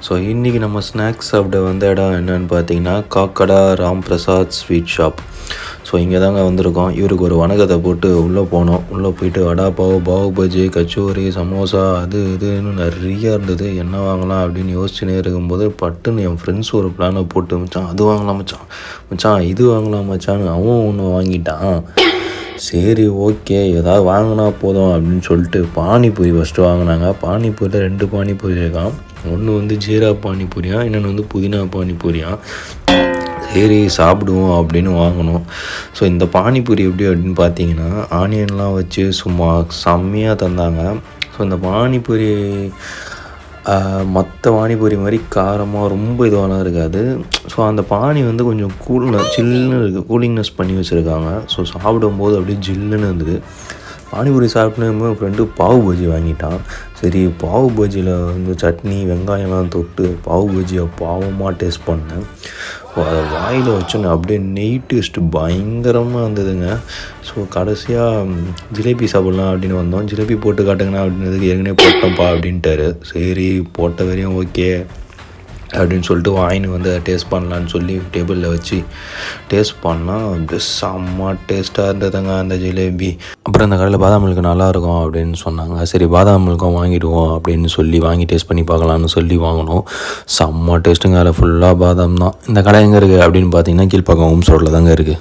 So இன்றைக்கி நம்ம snacks சாப்பிட வந்த இடம் என்னென்னு பார்த்தீங்கன்னா Kakada Ram Prasad sweet shop. So இங்கே தாங்க வந்திருக்கோம். இவருக்கு ஒரு வணக்கத்தை போட்டு உள்ளே போனோம். உள்ளே போயிட்டு வடா பாவு பஜ்ஜி கச்சோரி சமோசா அது இதுன்னு நிறையா இருந்தது. என்ன வாங்கலாம் அப்படின்னு யோசிச்சுனே இருக்கும்போது பட்டுன்னு என் ஃப்ரெண்ட்ஸ் ஒரு பிளானை போட்டு மச்சான் அது வாங்கலாம் மச்சான் இது வாங்கலாம் மச்சான்னு அவன் ஒன்று வாங்கிட்டான். சரி ஓகே ஏதாவது வாங்கினா போதும் அப்படின்னு சொல்லிட்டு பானிபூரி ஃபஸ்ட்டு வாங்கினாங்க. பானிபூரியில் 2 பானிபூரி இருக்கான். ஒன்று வந்து ஜீரா பானிபூரியா, இன்னொன்று வந்து புதினா பானிபூரியா. சரி சாப்பிடுவோம் அப்படின்னு வாங்கினோம். ஸோ இந்த பானிபூரி எப்படி அப்படின்னு பார்த்தீங்கன்னா ஆனியன்லாம் வச்சு சும்மா செம்மையாக தந்தாங்க. ஸோ இந்த பானிபூரி மற்ற பானிபூரி மாதிரி காரமாக ரொம்ப இதுவாலாம் இருக்காது. ஸோ அந்த பானி வந்து கொஞ்சம் சில்லுன்னு இருக்குது, கூலிங்னஸ் பண்ணி வச்சுருக்காங்க. ஸோ சாப்பிடும்போது அப்படியே ஜில்லுன்னு இருந்தது. பானிபூரி சாப்பிட்டு ஃப்ரெண்டு பாவு பஜ்ஜி வாங்கிட்டான். சரி பாவு பஜ்ஜியில் வந்து சட்னி வெங்காயம்லாம் தொட்டு பாவு பஜ்ஜியை பாவமாக டேஸ்ட் பண்ணேன். அதை வாயில் வச்சோன்னே அப்படியே நெய் டேஸ்ட்டு பயங்கரமாக இருந்ததுங்க. ஸோ கடைசியாக ஜிலேபி சாப்பிட்லாம் அப்படின்னு வந்தோம். ஜிலேபி போட்டு காட்டுங்கண்ணா அப்படின்றதுக்கு ஏற்கனவே போட்டோம்ப்பா அப்படின்ட்டாரு. சரி போட்ட வரையும் ஓகே அப்படின்னு சொல்லிட்டு வாங்கின்னு வந்து டேஸ்ட் பண்ணலான்னு சொல்லி டேபிளில் வச்சு டேஸ்ட் பண்ணால் அப்படியே செம்ம டேஸ்ட்டாக இருந்ததுங்க அந்த ஜிலேபி. அப்புறம் இந்த கடையில் பாதாம் மில்க் நல்லாயிருக்கும் அப்படின்னு சொன்னாங்க. சரி பாதாம் மில்க்கும் வாங்கிடுவோம் அப்படின்னு சொல்லி வாங்கி டேஸ்ட் பண்ணி பார்க்கலான்னு சொல்லி வாங்கினோம். செம்ம டேஸ்ட்டுங்க. அதில் ஃபுல்லாக பாதாம் தான். இந்த கடை எங்கே இருக்குது அப்படின்னு பார்த்தீங்கன்னா கீழ்ப்பாக்கம் ஹோம்ஸ் ரோட்டில் தாங்க இருக்குது.